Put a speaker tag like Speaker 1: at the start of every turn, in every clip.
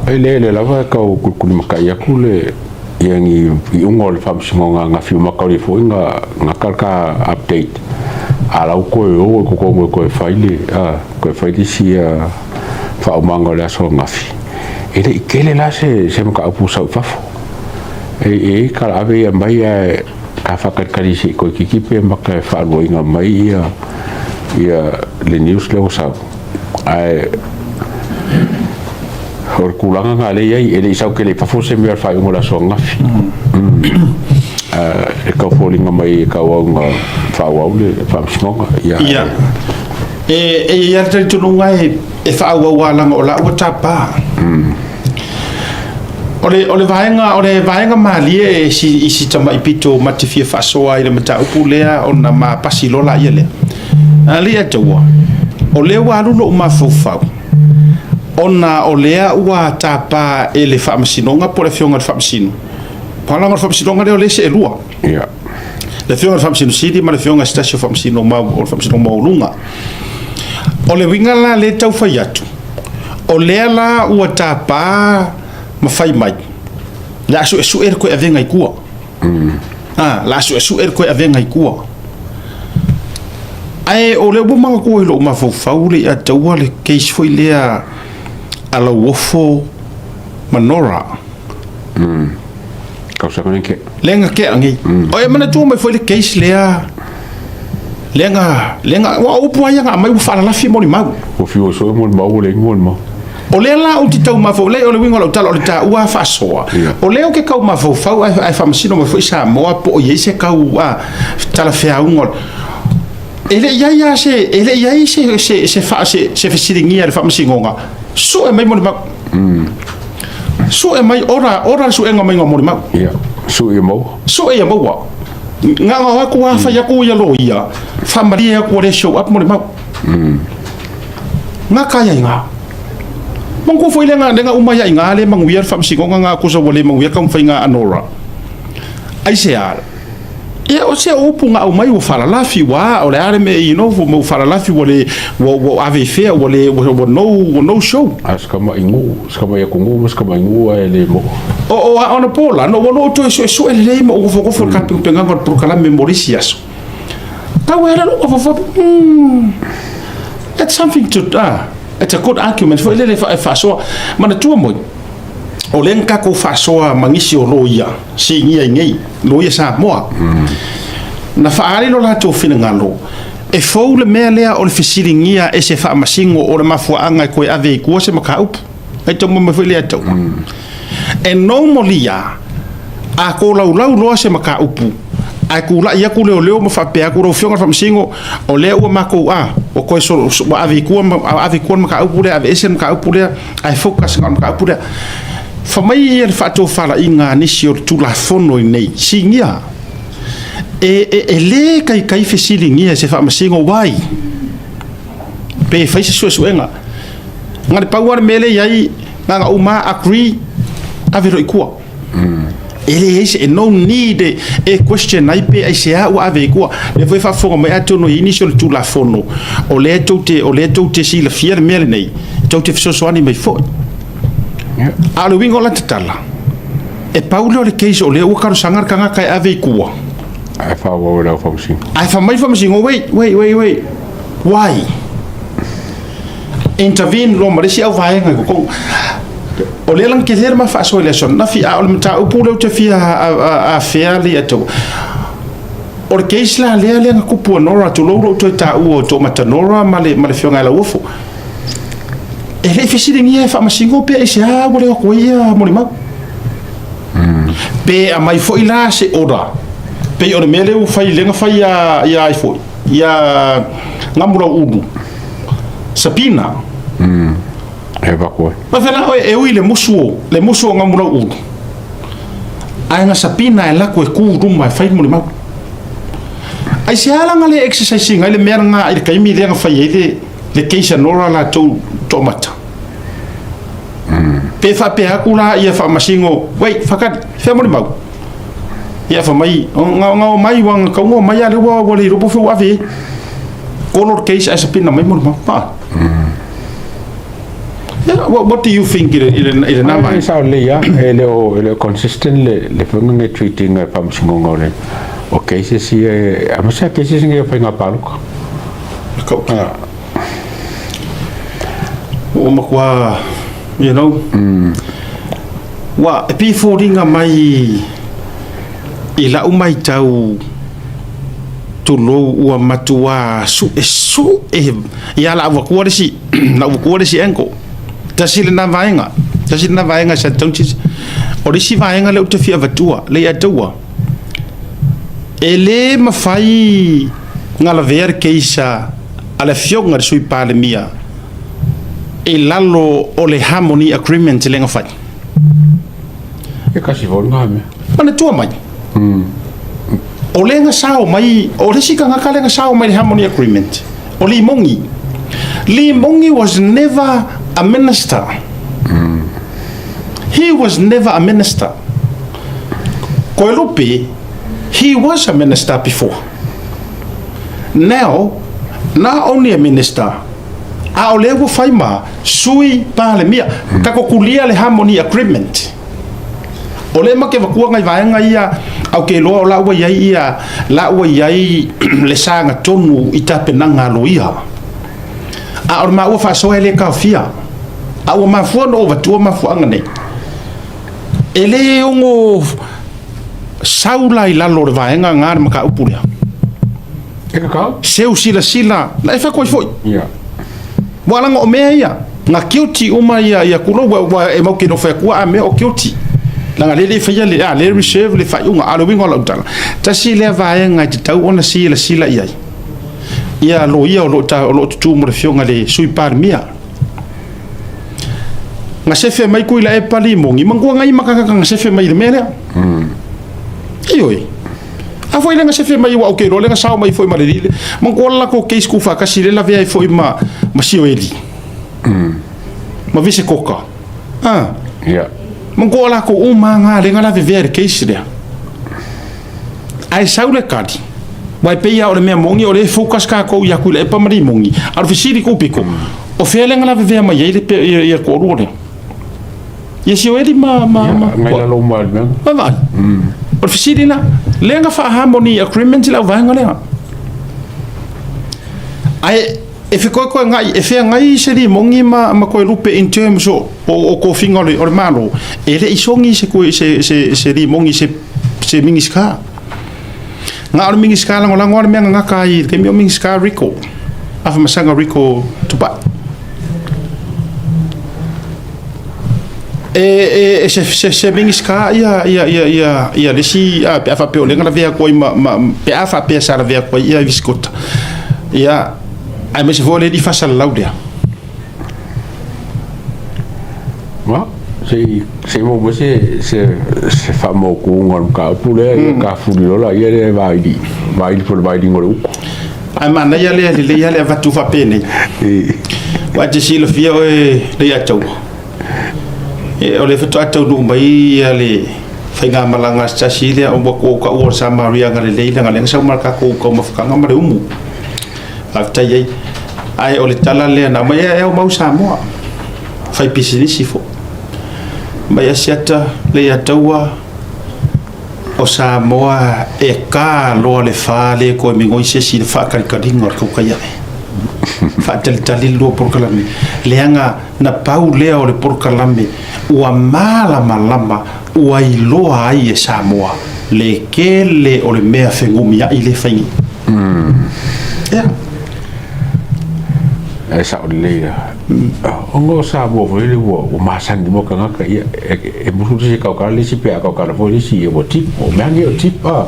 Speaker 1: ele lava ka ku makai aku le yang i ungol fam singonga nga fiu makau fo nga kalka update ala ko faile si fa mango la so ngafi ele kele la se maka apu sa fafo kala ave mai ka fakari si ko kikipe maka fa loinga mai ia le news le sa ai or kulanga ngale ai ele isau ke le fafo se me fa ngola so ngafi e ka folinga mai ka wa fa wa le fa smonga ia
Speaker 2: ia te tununga e fa wa langa ola o tapa ole vaenga malie si tama ipito matifia fa soa ile mata upulea ona ma pasilola ile ali atawa ole wa lulo ma fofa ona olea ua tapa ele fa masinonga por fionga fa masino palanga fa masinonga le ole se lua
Speaker 1: ia
Speaker 2: le fionga fa masino sidi ma le fionga stasio fa masino ma o fa masino ma lunga ole winga la le tau fa yatu ole la ua tapa ma fai mai la su ko avenga ikua la su ko avenga ikua ai ole bu manga ko lo ma fo faule a taua le case foi le ala wofo manora
Speaker 1: causa con que
Speaker 2: lenga ke angi o mana tu mai foi le case le lenga wa upu aya nga mai u fala la fi mo ni mau
Speaker 1: o fi o so mo mau le mo
Speaker 2: o le la o titau ma fo le o le wingo lo talo o le ta ua fa soa o le o ke kau ma fo ai fa masino ma fo sa mo po ye se kau a tala fea ungol ele ya se fa se fesiringia le fa masingonga so e mai mo ma so e mai ora so e nga mai mo ma
Speaker 1: ia so e mo
Speaker 2: wa nga ko wa fa ya ko ya lo ia fa maria ko le show up mo ma nga kaya nga mangko foi lenga umaya ingale manguiar fam singonga nga ko so wole manguiar kam fai nga anora ai se al e o se upu nga umai o fala la fi wa o le are me mo fala la fi wole wo ave fe wole no show
Speaker 1: askama ya kungu maskama ingu ele mo
Speaker 2: o ona pola no wono to so ele mo o fo ka penga ngor pro kala memoricias ta wera no fo that's something to it's a good argument for ele fa so mana tu mo o lenka ko fa so mangisi o loia si ngai loia sa mo na fa ale lo la to fina ngalo e fo le mele o le fisiringia e se fa masingo o le mafuanga ko ave ko se makau e to mo me le to e no molia a ko lau lo se makau ai kula ia kule leo ma fa pe aku ro fionga fa msingo o leo ma ko o ko so ave ku ma ka upule ave esen ka upule ai focus ka ma upule fa mai ia fa to fala inga ni si o tu la fono nei singia e le kai fesilingia se fa msingo wai pe fa so enga ngari power mele yai nga uma agree ave ro ikua ele ese no need e question ai pe ai se a ave ko le foi fa fo mai ato no initial tu la fono o le tote si la fier mele nei tote so ani mai fo a lo wingo la tala e paulo le case o le o karo sangar kanga kai ave ko
Speaker 1: ai fa wo la function
Speaker 2: ai fa mai function wait why intervene lo mare si au vai ko o le lang ke ma fa so le son na fi a o mta o pulo te fi a fairly ato o ke isla le ku pu no to lo to ta o to mata no male fionga la wofo e le fi siringia fa ma singo pe se a o le ko ia mo ma pe a mai fo ila se ora pe o mele u fa lenga fa ya fo ya ngamura udu sapina
Speaker 1: eva ko
Speaker 2: ma fela e le musuo ngamura udu ai nga sapina e la ko ku ruma fa mo ma ai se ala ngale exercising ai le mer nga ai kai mi le nga fa le keisa nora la to tomata pe fa pe akula ia fa masingo wait fakat fe mo ma ia fa mai nga mai wang ka ngo mai ale wa le ro fu ave color case as sapina mai mo ma pa ya what do you think ile na mai
Speaker 1: sa le ya ele consistent le funga treating pam singonga le okay si amasa ke si singe pa ngapalo
Speaker 2: ko o makwa you know wa pi foringa mai ila umai tau tulo ua matua su ya la wa kuarisi na wa kuarisi enko tasile na vaenga sa tonchi orisi vaenga le uta fia vatua le atua ele mafai ngala ver keisa ala fionga sui palemia e lalo o le harmony agreement le ngafai
Speaker 1: e kasi vol ngame
Speaker 2: ana tua mai o lenga sao mai o le sika nga kalenga sao mai harmony agreement o Limongi was never a minister. He was never a minister. Koilupi, he was a minister before. Now, not only a minister, a o lewa faima sui palemia kakokulia le harmony agreement. O le make vakua ngai vaenga ia au ke loa o laua iai ia laua iai le sanga tonu i tapenanga loia. A o maua whasoa le kawhia. A o mafua no vatua mafuanga nei. Ele ongo saula i lalo le vaenga ngāra maka upurea.
Speaker 1: Eka kau?
Speaker 2: Seu sila na e whakoi foi.
Speaker 1: Ia.
Speaker 2: Walanga o mea ia. Ngā kioti uma ia kuro wa e mau kino whakua a mea o kioti. Langa lele whaia le reserve le whaiunga alo wingo la utala. Ta si lea vaenga i te tau ona sila iai. Ia lo ia o lo tutu mo le fionga le sui parmia. Nga sefe mai kui la e pali mongi. Mangua ngai makakaka nga sefe mai le mea lea. Ioi. A foi lenga sefe mai wa okay, lenga sao mai foi malele. Mangua la ko case ku fa kasi le la vea foi ma sio eli. Ma vise koka.
Speaker 1: Ia.
Speaker 2: Mangua la ko uma nga lenga la vea case lea. Ai sao le kadi. Wai peia o le mea mongi o le focus ka ko ia ku le pa mari mongi. Ar fisiri ko piko. O fe lenga la vea mai ele pe ia ko role. Ia sio eli ma
Speaker 1: ngai la lo mal ben.
Speaker 2: Va. O fisiri na lenga fa harmony agreement la vanga lenga. Ai e fiko ko ngai e fe ngai seri mongi ma ko lupe in terms o ko finga o malo. Ele isongi se ko se ri mongi se mingiska. Nga o mingiska la ngola ngor me nga kai ke mi mingiska Rico. Afa masanga Rico tupa. Se mingiska ia lesi a pe afa pe o lenga la vea ko pe afa pe sa la vea ko ia viskota. Ia ai me se vole di fasa laudia.
Speaker 1: Wa se mo se fa mo ku ngor ka pule ka fulilo la ia le vai por vai ngoro.
Speaker 2: Ai mana ia le va tu fa pene. Wa te silo fia o le ya tau. O le fatu atau no mai ia le whainga malanga sa sile o ko ka o sa Maria ngale leila ngale sa marka ko mafukanga mare umu. Afta ye ai o le tala le na mai e o mau sa mo. Fai pisini sifo. Mai asiata le ataua o sa moa e ka lo le fale ko mi ngoi se si fa ka kadinga ko ka ia. Fa tali lo por kalame. Leanga na pau lea o le por kalame ua malama ua iloa ai e Samoa le kele o le mea whengumia i le whaingi. Yeah.
Speaker 1: E sa o leira. Ongo Samoa foi le o masangi mo ka ngaka ia e musu se ka ka le si pe ka ka foi si e o tipo, me ange o tipo.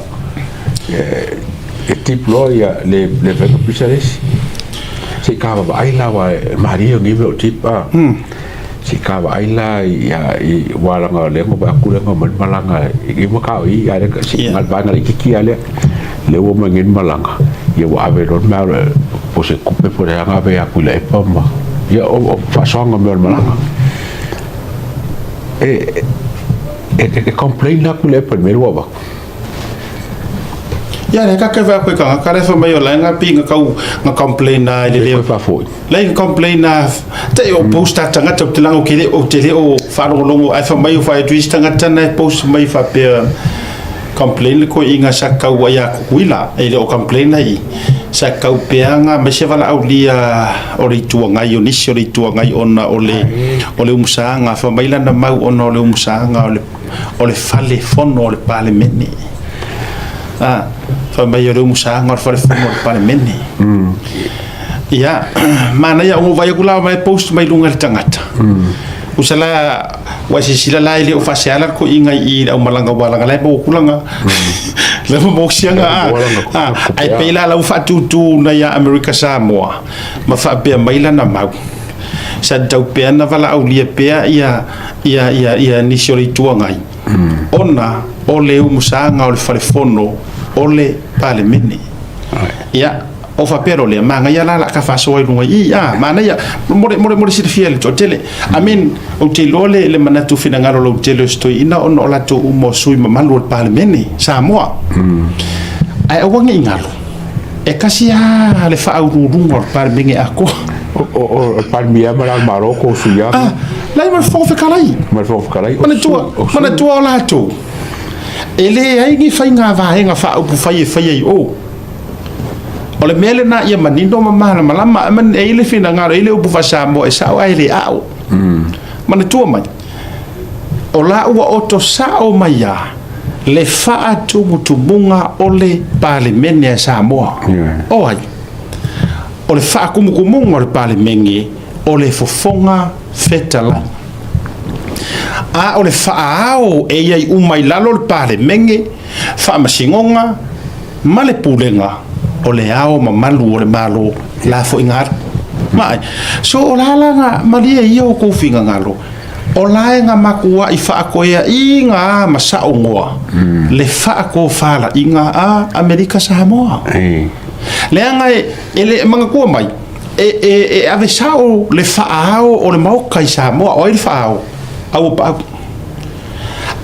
Speaker 1: E tipo ia le venga pisaresi. Se ka va ai la wa Maria ngi o tipo. Si ka wa ila ya i wala nga le mo ba ku le mo malanga i mo ka i ya le si mal ba nga ki ale le wo mo ngin malanga ye wa ave ro ma po se kupe po ya nga ya ku le pa ma ya o fa songa mo malanga e complain la ku le pa me wa ba
Speaker 2: ya le ka va ko ka le fa mai o la nga pinga nga complain na le
Speaker 1: fa foi
Speaker 2: la complain na te o posta tanga te lango kele o tele o fa longo ai fa mai o fa twist tanga tana post mai fa pe complain ko inga sa ka wa ya kuila e le o complain ai sa ka peanga me se vala au lia o le tuanga i onisi o le tuanga i ona o le umsanga fa mai la na mau ona o le umsanga o le fale fono o le palemene fa mai o le umsanga o le fale fono o le palemene ya mana ya o vai kula mai post mai lunga le tangata usala wa sila la ile o fa sala ko inga i au malanga wala ngala bo kulanga le mo xianga ai pela la fa tu na ya America Samoa ma fa be mai la na mau sa tau pe na vala au lia pe ia ni sori tuangai ona ole umusanga ole falefono ole pale mini ya o fa pero le manga ya la ka fa so lunga i mana ya more si fiel to tele amen o te lole le manatu fina ngaro lo tele sto ina on ola to mo sui malu pale mini Samoa ai o wangi ngalo e kasi le fa au rungo pale mini ako
Speaker 1: o palmia mara Maroko suya
Speaker 2: lai mar fo kalai mana tua la to ele ai ngi fai nga va nga fa u fai o ole mele na ia manindo mama malama man ele fina nga ele u fa Samoa e sa ai le au mana tua mai ola u o to sa o mai ya le fa atu mutumunga ole pale mene Samoa o ai o le fa kumukumunga o le pale menge o le fofonga fetala o le fa ao e iai umai lalo le pale menge fa masingonga ma le pulenga o le ao mamalu o le malo la fo ingar mai so o lalanga malia ia o kofinga ngalo o laenga makua i fa koea inga masaongoa le fa ko fala inga a America Samoa le anga ele manga ko mai e ave sao le faao o le mau kai Samoa o le faao au pa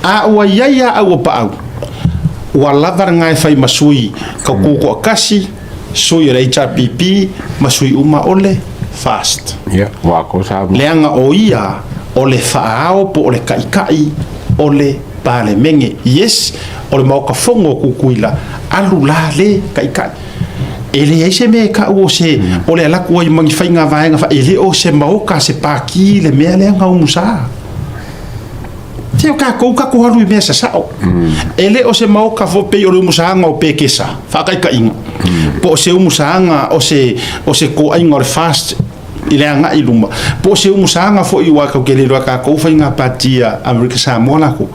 Speaker 2: a o ia au pa wa lavar ngai fai masui ka ko kasi sui re HPP masui uma ole fast
Speaker 1: wa ko sa
Speaker 2: le anga o ia o le faao po le kai o le pale menge yes o le mau ka fongo kukuila alu la le kai ele ese me ka o se o le ala ko i mangi fainga vaenga fa ele o se mau ka se paki le me le nga umusa te o ka ko halu me sa sao ele o se mau ka fo pe o umusa nga o pe kesa fa ka inga po se umusa nga o se ko ainga o fast ile nga iluma po se umusa nga fo i wa ka ke le ka ko fainga patia America Samoa la ko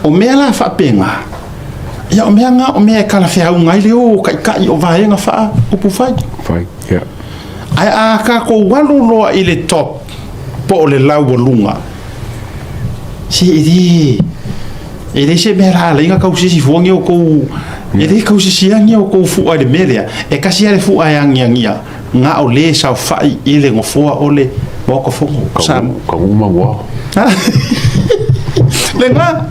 Speaker 2: o me la fa penga ya o mea kala fea unga ile o kai o vaenga faa upu fai ai a ka ko walu loa ile top po le lau o lunga si ele se mera la inga kau sisi fuangi o kou ele kau sisi angi o kou fua de melia e kasi ale fua angi nga o le sa fai ile ngofua ole boko fongo sam
Speaker 1: ka uma wa
Speaker 2: le nga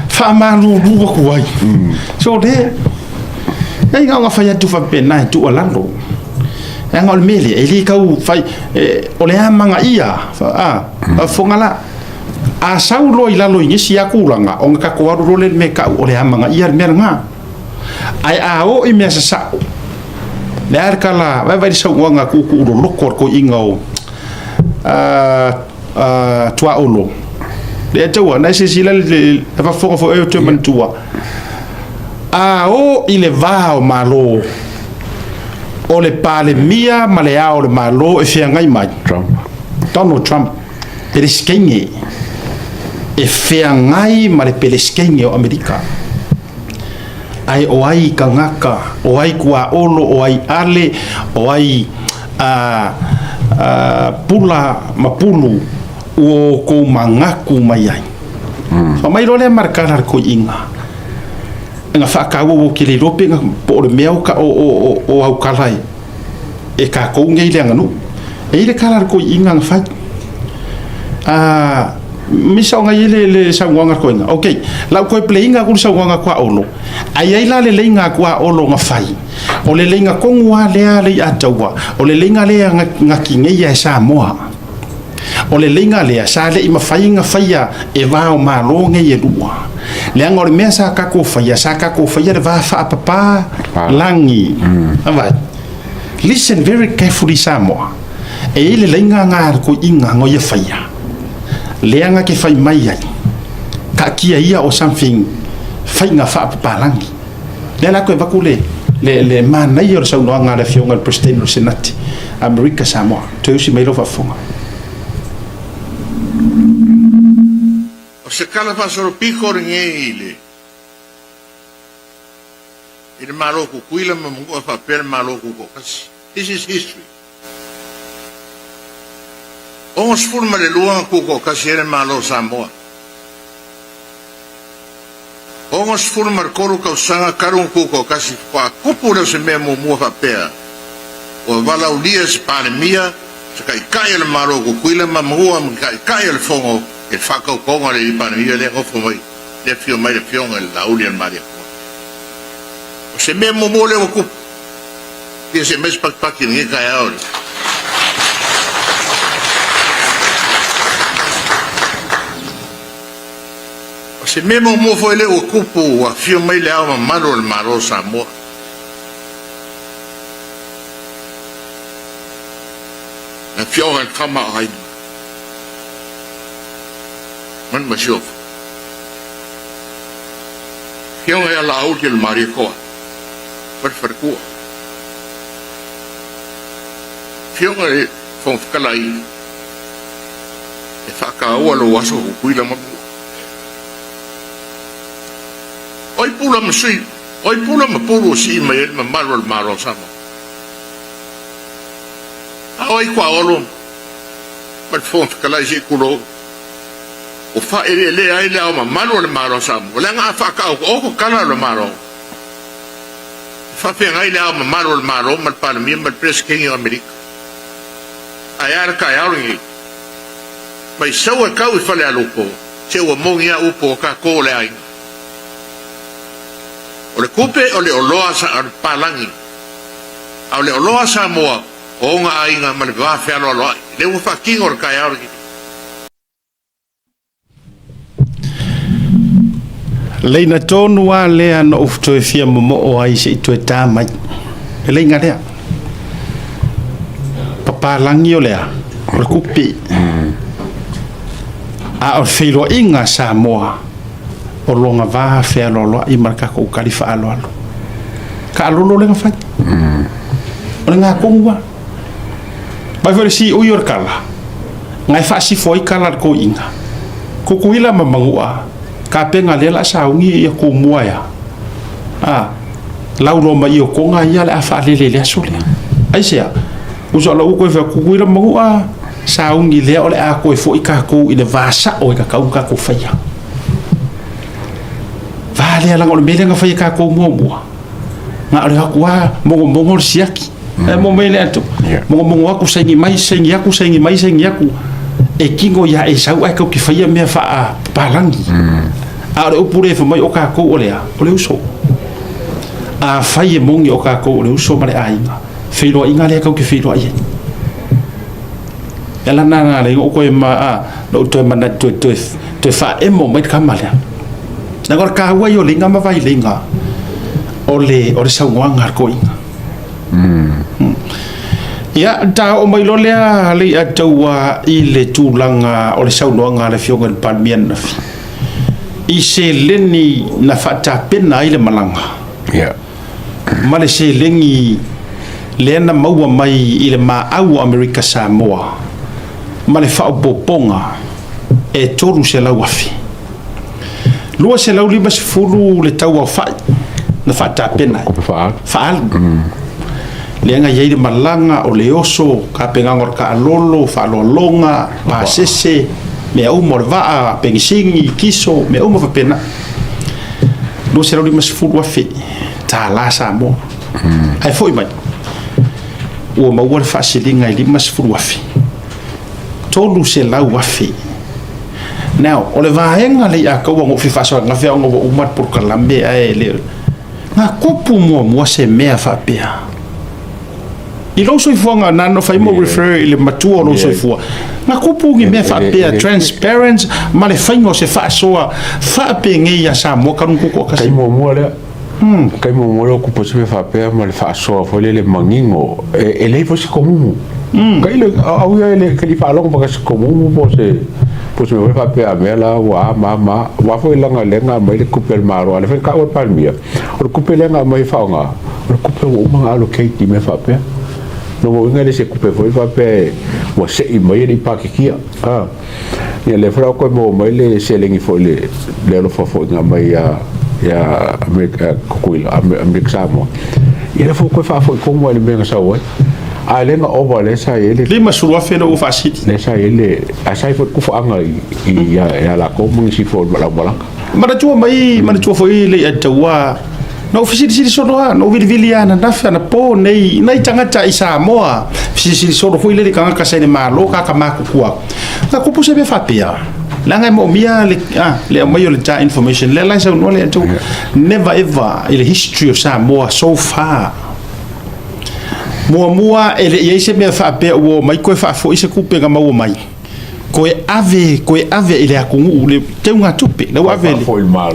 Speaker 2: fa malu lu ko wai so de ai nga fa ya tu fa pena tu alando nga ol mele eli ka u fai o le amanga ia fa fongala a saulo ila lo ingi sia kulanga o ka ko ro le me ka o le amanga ia mer nga ai a o i me sa le ar kala vai sa nga ku ro lokor ko ingao tua olo le tawa na se sila le fa fo e to mantua o ile va o malo o le pale mia male o le malo e fia ngai mai Donald Trump ele skenge e fia ngai male pele skenge o Amerika ai o ai kangaka o ai kua olo o ai ale o ai pula mapulu o ko mangaku mai ai fa mai role marcar ko inga fa ka wo ki le rope nga po le meo ka o au kalai e ka ko ngei le nganu e le kala ko inga fa misa nga le sa wanga ko nga okay la ko play nga ko sa wanga kwa olo ai la le nga kwa olo nga fai o le nga ko ngwa le atawa o le nga le nga kinge ya sa moa o le nga le sa le ima fai nga faia e va o malo nge ye lua le nga o me sa ka ko faia le va fa papa langi ava listen very carefully sa moa e le nga ko inga ngo ye faia leanga ke fai mai ai ka kia ia o something fai nga fa palangi le la ko vakule le mana ia sa no nga le fionga el presidente del senati America Samoa to si mai lo fa fonga
Speaker 3: o se kala fa soro pico ngile il malo ku kuila ma mungo fa per malo ku ko this is history. Ons forma le luang kuko kasiere malo Samoa. Ons forma koru kausanga karung kuko kasi kwa kupura se memo mua papea. O vala ulias pandemia se kai le malo ku kuila ma mua kai le fongo e faka konga le pandemia le ngofo mai le fio mai le fionga la ulian maria. O se memo mo le ku que se mes pak ni kai ahora. Se memo mo foi le o kupu a fio mai le ama maro le maro Samoa. Na fio an kama ai. Man ma shof. Fio ai la au ke le mariko. Per farku. Fio ai fon kalai. E faka o lo waso kuila mo. Oi pula masui, oi pula mapuru si mai ma maro sama. Oi kwa olo. But font kala je kulo. O fa ele ai la ma maro sama. Ola nga fa ka o kala lo maro. Fa pe ai la ma maro ma para mim ma pres king America. Ai ar ka ai ori. Mai sau ka u fa le alupo. Se o mongia upo ka ko le ai. O le kupe o le oloa sa palangi. O le oloa sa moa o nga ainga ma le va fealo aloa. Le u faking or kai auri.
Speaker 2: leina tonu a lea no ufto e fia momo o ai se itu e tamai e leinga lea papalangi o lea o le kupi a o whiro inga sa moa o longa vaha fea lolo i marka ko kalifa alo alo ka alolo lenga fai o lenga kongua vai vore si uyor kala ngai fa si foi kala ko inga kukuila mamangua ka penga lela saungi e ko mua ya laulo mai o konga ia le afa lele le asole ai sia uso la ko fa kukuila mamangua saungi le ole a ko foi ka ko i le vasa o ka ka ko faia vale ala ngol melenga fai ka ko mua nga ole akua mongo siaki mo mele ato mongo aku sengi mai sengi aku e kingo ya e sau ai ko ki fai me fa palangi a o pure fa mai o ka ko ole uso a fai mongi o ka ko ole uso male ainga filo inga le ka ki filo ai ela na le o ko ma no to mana to fa e mo mai ka male na gor ka wa yo linga ma vai linga ole sa nganga ko inga ya ta o mai lo le ali atawa i le tulanga o le saunoanga le fionga le palmian i se leni na fata pena i le malanga
Speaker 1: ya
Speaker 2: ma le se lengi le na maua mai i le maau America Samoa ma le fao poponga e toru se lau afi lua se lau lima se fulu le tau au fai na fata pena faal lenga yai malanga o le oso ka pengangor ka alolo fa lolonga pa sese me au morva pengisingi kiso me au fa pena no se ro mas fu wa fe ta la sa mo ai foi mai o ma wa fa silinga i mas fu wa fe tolu se la wa fe now o le vaenga le a ko ngo fi faso nga fe ngo umat por kalambe ai le nga kopu mo se mea fa pea i lo so fonga na no fai mo refer le matua no so fo nga kopu ngi me fa pea transparent ma le faingo se fa soa fa pe ngi ya sa mo kan ko ka
Speaker 1: kai mo le kai mo lo ku po se fa pea ma le fa soa fo le mangingo e le fo se komu kai le au ya le kai fa lo ko ka se komu po se me fa pea mela wa mama wa fo langa lenga mai le kupel maro ale fe ka o palmia o kupel lenga mai fa nga o kupel o ma alo kai ti me fa pea no mo ngale se kupel fo fa pea wa se i mai ni pa ki kia ni le fra ko mo mai le se lengi fo le lo fo nga mai ya America kuila America samo ile fo ko fa fo ko mo le menga sa wa ale nga over le sa ele
Speaker 2: le masua fe no fa sit
Speaker 1: le sa ele asai fo ku fo anga ya la ko mo si fo bala
Speaker 2: mana tua fo ile ya tawa no fisili so no viliana na fa na po nei tangata isa moa fisili so fo ile ka ka sa ni malo ka maku kuwa ka ku puse be fa pia langa mo mia le mai le ta information le la sa no le to never ever in the history of Samoa so far mua ele ye se me fa pe o mai ko fa fo ise kupe ga mau mai ko ave ele akungu le te unga tupe le ave le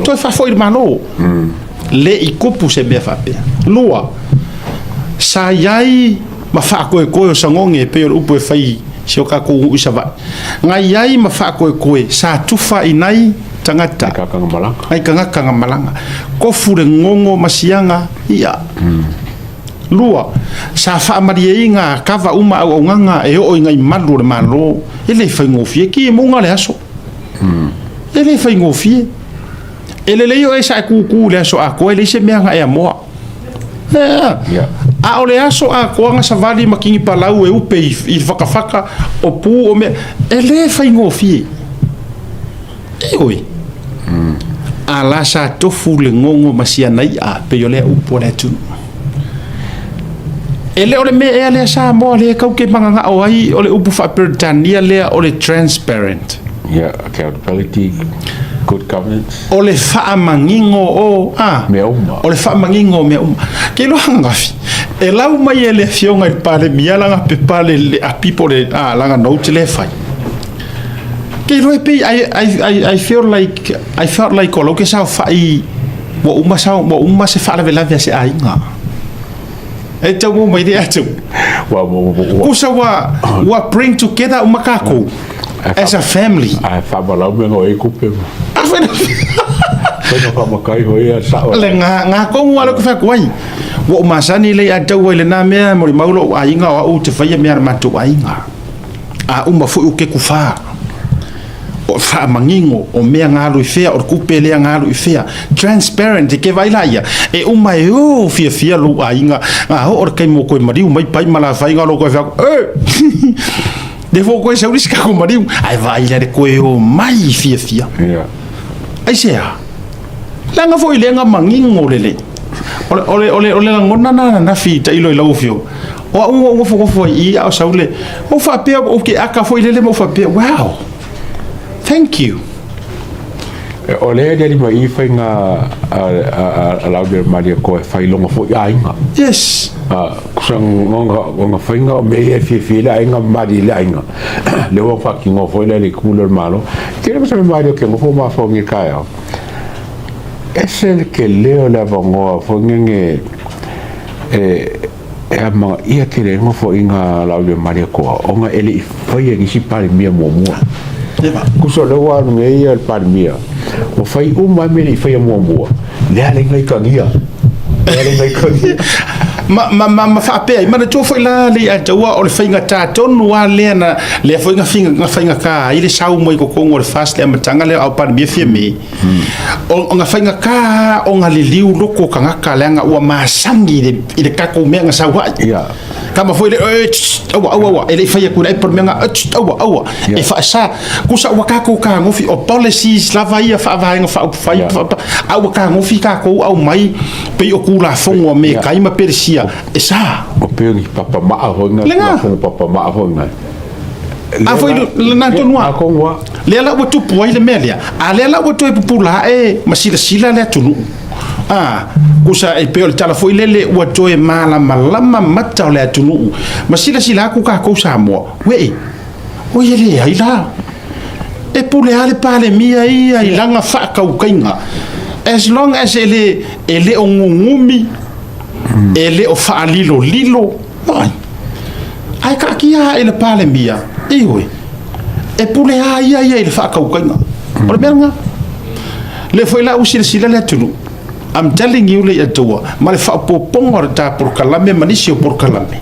Speaker 2: to fa fo il malo le I kupu se me fa pe lua sa yai ma fa ko sangonge pe o upo fai se o ka ko usa va ngai yai ma fa ko sa tufa inai tangata ai kanga malanga ko fure ngongo masianga ia lua sa fa marie inga kava uma au nganga e o ngai malu le malo ele fa ngofie ki mo ngale aso ele fa ngofie ele le yo esa ku le aso a ko ele se me nga e mo a ole aso a ko nga sa vali makingi palau e upe I faka o pu o me ele fa ngofie e oi ala sa tofu le ngongo masia nai a pe yo le upo le tu ele ole me ele sa mo le ka ke manga o ai ole upu fa pertania le ole transparent
Speaker 1: accountability good governance
Speaker 2: ole fa mangingo o ole fa mangingo me ke lo hangafi e lau mai ele fionga I pale miala nga pe pale a people langa no tele fai ke lo pe I felt like o lo ke sa fa I wo uma se fa la vela se ainga e tau mo mai dia tu kusa wa bring together umakako as a family
Speaker 1: ai fa bala me no e kupe fa makai ho ia sa
Speaker 2: le nga ko wala ko fa kwai wo masani le a tau le na me mo maulo ainga o te fa me ma tu ainga a uma fu ke ku fa o fa mangingo o me ngalo I fea o kupe le ngalo I fea transparent ke vai la ia e uma e o fia lo ainga o kai mo ko mariu mai pai mala fai ngalo ko fa de fo ko se urisca ko mariu ai vai le ko o mai fia ai sea langa foi le nga mangingo le ole ngona na fi ta ilo lo fio o fo I a saule o fa pe o ke aka foi le mo fa pe wow thank you
Speaker 1: ole dia mai fa nga a la de maria ko fa longo fo ainga
Speaker 2: yes
Speaker 1: kusang nga fa nga me e fi la ainga mari la ainga le wo fa ki ngo fo le cooler malo ke le sa mario ke ngo fo ma fo ngi kaya es el que leo la vongo fo nge ama ia ke le ngo fo inga la de maria ko onga ele fa ye ngi si pare mia mo kuso le wa nge ia par mia o fai uma me le fai mo le ale ngai kangia
Speaker 2: ma fa pe ma to foi la le a tawa o le fainga ta tonu wa le na le foi nga fainga ka ile sau mo ko ko le fast le matanga le au par mia fie me o nga fainga ka o nga le liu loko ka nga ka le nga wa masangi ile ka ko me nga sa wa kama foi le awa ele fai ku ai por me nga awa e fa sa ku sa wa ka ko ka ngofi o policies la vai fa va nga fa fai awa ka ngofi ka ko au mai pe o ku la fongo me kai ma persia e sa
Speaker 1: o pe ni papa ma ho nga papa ma ho nga
Speaker 2: a foi na tonua
Speaker 1: akongwa
Speaker 2: le la o tupu ai le melia a le la o to pupula masila sila le tunu kusa e pe o tala foi le o to mala malama mata le tunu masila sila ku ka ko sa mo we o ye le ai la e pule ale pale mia ai langa fa ka ukainga as long as ele o ngumi ele o fa lilo ai ka kia ele pale mia iwe e pule ai ele fa ka ukainga o menga le foi la usir sila le tunu I'm telling you le atua ma le fa popongo ta por kalame manisio por kalame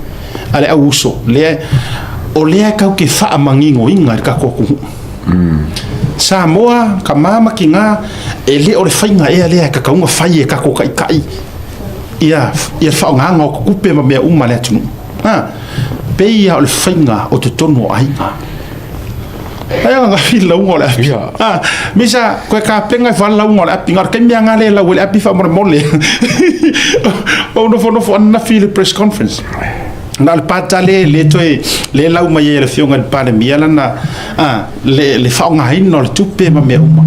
Speaker 2: ale auso le o le ka ke fa mangingo inga ka ko Samoa ka mama ki nga ele o le fainga le ka kaunga fai ka ko kai ia fa nga ngo ku pe ma me uma le tunu pe ia o le fainga o te tono ainga ai nga fila ngo le misa ko ka penga fa la ngo le pinga ke mi nga le la le api fa mo mole o no fo na file press conference na le patale le toe le lau mai le fionga le pale miala na le fa nga hin no tupe ma me uma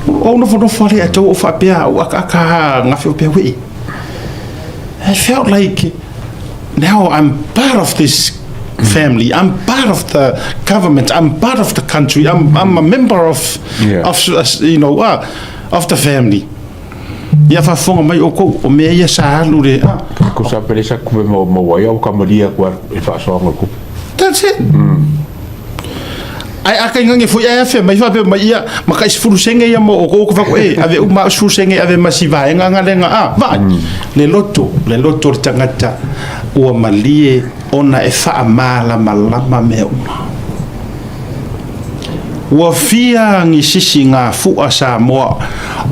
Speaker 2: o no fo le ato o fa pe o aka nga fio pe we I felt like now I'm part of this family, I'm part of the government, I'm part of the country, I'm a member of you know of the family. Ia fa fonga mai o ko o me ia sa halu le
Speaker 1: ko sa peresa ku mo wa ya ka maria ku e fa so ngo.
Speaker 2: That's it. Ai aka ngange foi ai fe mai fa pe mai ia makai furu senge ia mo o ko fa ko ave uma furu senge ave masiva nga lenga va le loto tangata o malie ona e fa mala malama me wa fia ngi sisi nga fu asa mo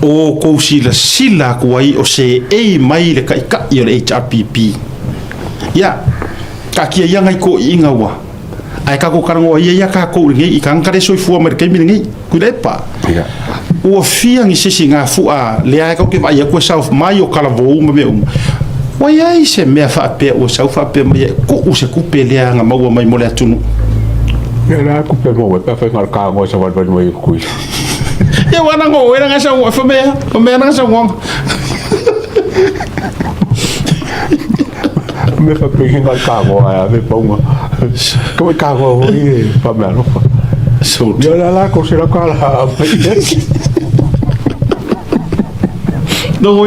Speaker 2: o ko sila ko ai o se mai le kai ka i le HRPP ya ka kia ia ngai ko inga wa ai ka ko karango ia ka ko ngi i kan kare soi fu mer kai mi ngi ku le pa ya o fia ngi sisi nga fu a le ai ka ke vai ko south mai o kala vo me wa ia i se me fa pe o south fa pe mai ko u se ku pe le nga ma mai mo le tunu
Speaker 1: ya ku pe mo pa fa ngal ka ngo sa wa mo ku
Speaker 2: ya wana ngo era nga sa wa fa me o me nga sa ngo
Speaker 1: me fa pe ngal ka ngo ya me pongo ko ka ngo i pa me no so yo la ko se la ka la
Speaker 2: no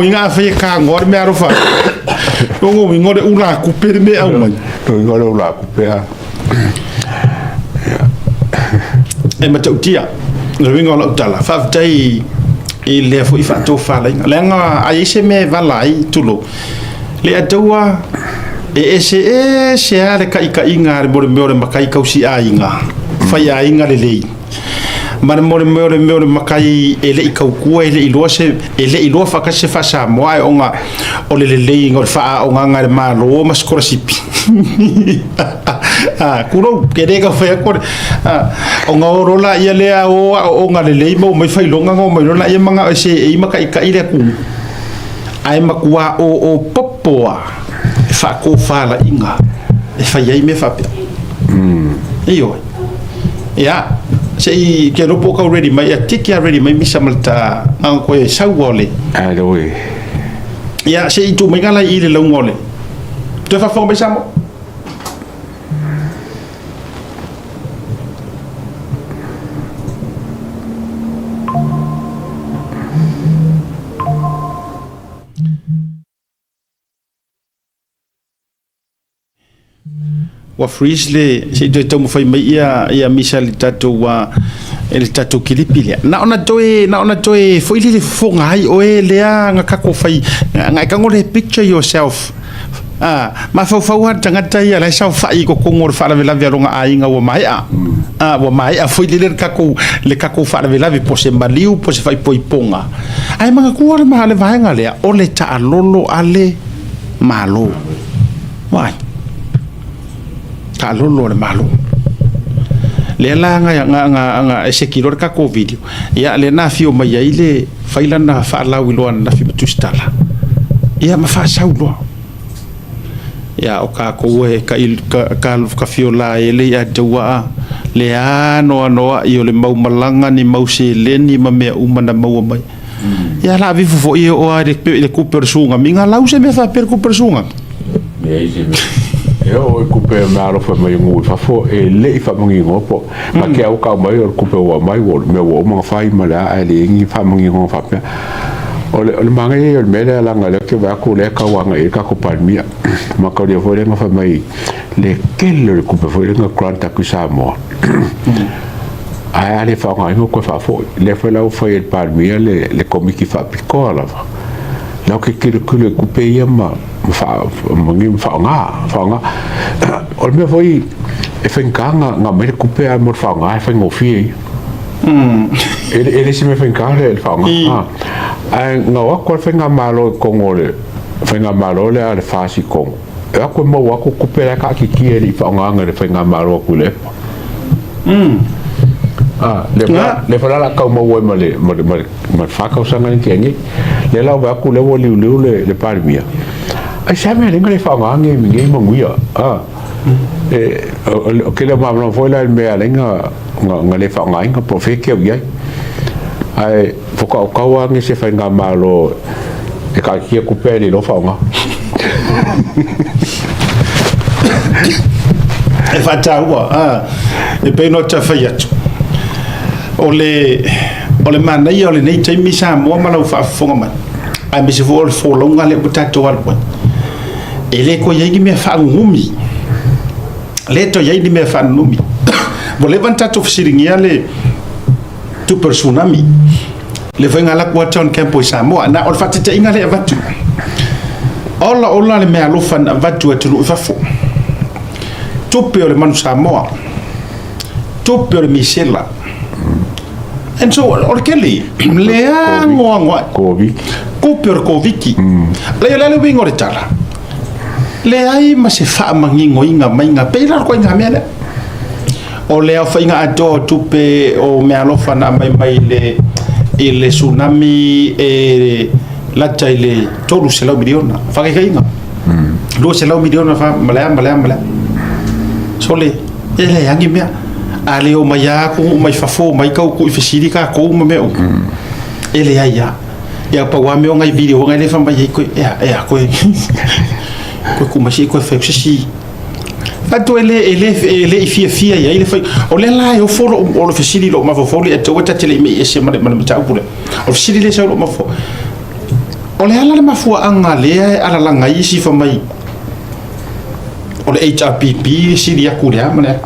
Speaker 2: inga fa ka ngo me aro fa no ngo de ula ku pe me au mai
Speaker 1: to ngo de ula ku pe
Speaker 2: e matautia le winga la tala fa tai e le fo ifa to fa la nga ai se me va lai tulo le atua se ale ka inga re bore me makai kausi ainga fa ya inga le lei mar more makai ele ikau ele ilose ele ilo fa ka se fa sa mo ai onga o le lei ngor fa onga ngar ma lo mas korasipi kuro kerega fa ko onga rola ia le o onga le lei mo mai fai longa ngo mai rola ia manga se e makai ka ile ku ai makua o popoa fa ko fa la inga e fa ia me fa pe iyo ya sei ke no poka already mai tiki already mai misa malta ang ko sa wole
Speaker 1: ale we
Speaker 2: ya sei tu mai ngala ile lo ngole te fa fo be samo wa freeze se do to mo fai mai ia misa li tato wa el tato kilipilia na ona toe foi le fonga ai o le nga ka ko fai nga ka ngore picture yourself ma fa wa tanga tai ala sa fai ko ngor fa la via longa ai nga wa mai foi le ka ko fa la vi po se maliu po se fai po iponga ai manga ko ma le vai nga le o le ta lolo ale malo wai ka lolo le malo le la nga ese kilor ka ko video ya le na fio mai ile faila na fa la wilo na fi tustala ya ma fa saulo ya o ka ko e ka fiola ele ya jawa le ano i o le mau malanga ni mau se leni ma me umana mau mai ya la vivo fo i o are le ku persunga minga lau se me fa per ku persunga
Speaker 1: o kupe maro fa mai ngu fa fo e le fa mangi ngopo ma ke au ka mai o kupe wa mai wo me wo ma fa i mala ale ngi fa mangi ngo fa pe o le mangi o me la ngale ke ba ku le ka wa ngai ka ko palmia ma ka le fo le fa mai le kelle kupe fo le nga kranta ku sa mo ai ale fa ngai ko fa fo le fa la fo e palmia le komiki fa piccola la ke le kupe ia ma fa nga o me foi e fenkanga nga me kupe a mo fa nga fa ngofi ele se me fenkanga le fa nga nga wa ko fenga malo ko ngole fenga malo le al fa si ko e ko mo wa ko kupe la ka ki ele fa nga le fenga malo ko le le fa la ka mo wo ma fa ka usanga ni kengi le la wa ku le wo le palmia ai sempre le ngale fa ngi ngi manguia ke le ma no foi la me alenga ngale fa ngai ka po fe ke ya ai foka o kawa ngi se fa nga malo e ka ki ku peli lo fa nga
Speaker 2: e fa tawa e pe no ta fa ya ole mana ia ole nei taimi sa mo ma lo fa fonga ma ai me se fo longa le butato wal po ele ko yegi me fa ngumi le to yegi me fa ngumi vole vantato fsiringia le tu personami le venga la kwata on campo Samoa na ol fatita inga le vatu olla le me alofa na vatu tu fa fo tu pe le man Samoa tu pe le misela and so or kelly le ngwa
Speaker 1: kovi
Speaker 2: koviki le wingo le tala le ai ma se fa mangingo inga mainga pe la ko inga mele o le fa inga ato tupe o me alofa na mai le tsunami e la taile tolu se la miliona fa ke inga lo se la miliona fa mala so le ele yangi me ale o mai aku mai fa fo mai ka ku fisiri ka ko me o ele ya pa wa me o ngai video ngai le fa mai ko ko ko kuma si ko fe si fato ele fia ya ele fa o le la yo fo o fe si lo ma fo le to wata tele me ese ma ta pule o si le sa lo ma fo o le ala ma fo anga le ala la ngai si fa mai o le HRPP si dia ku le ma le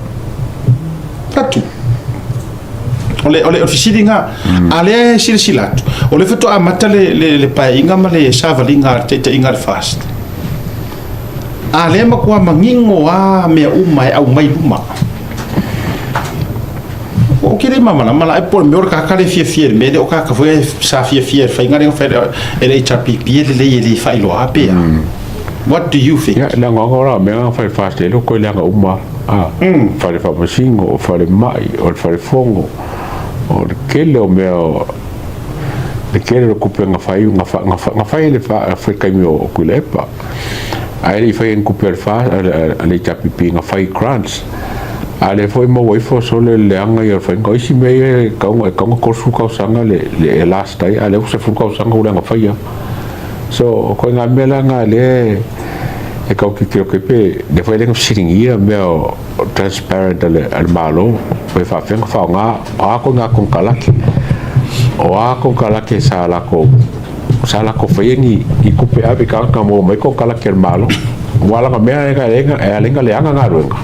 Speaker 2: fato o si dinga ale si lato o le fato amata le pa inga ma le savalinga te inga fast ale ma kwa mangingo me umai au mai luma o kire mama na mala e por me orka ka le fie me o ka foi sa fie fa ngare fa ele HRPP le fa ilo ape what do you think
Speaker 1: ya la ngora me fa fast le ko le nga uma fa le fa singo fa le mai o fa le fongo o ke le o me le ke le ko pe nga fa le fa ka mi o ku le pa ai foi en Cooper fa ale chapipi nga fai grants ale foi mo wai fo sole le anga yo fa ngo isi me ka ko su ka sanga le last day ale se fu ka sanga ula nga fai so ko nga mela nga le e ka ki ke pe de foi le siringia me transparent al malo foi fa nga ko nga kon kala ke sala ko fengi I kupe abe ka mo mai ko kala ker malo wala ka me lenga le anga ngaruenga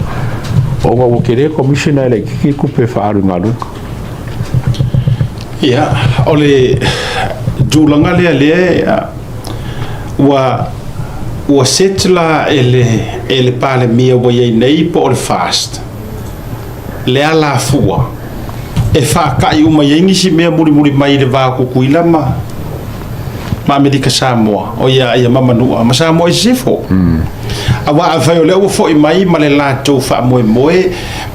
Speaker 1: o ngo kire commissioner le ki kupe fa aru ngalu
Speaker 2: ya ole julanga le wa setla ele pale mia wo ye nei po fast le ala fuwa e fa ka uma yengi si me muri mai le va ku kuila ma Amerika Samoa o ya mama no ma Samoa sifo awa vai le o fo mai male la to fa mo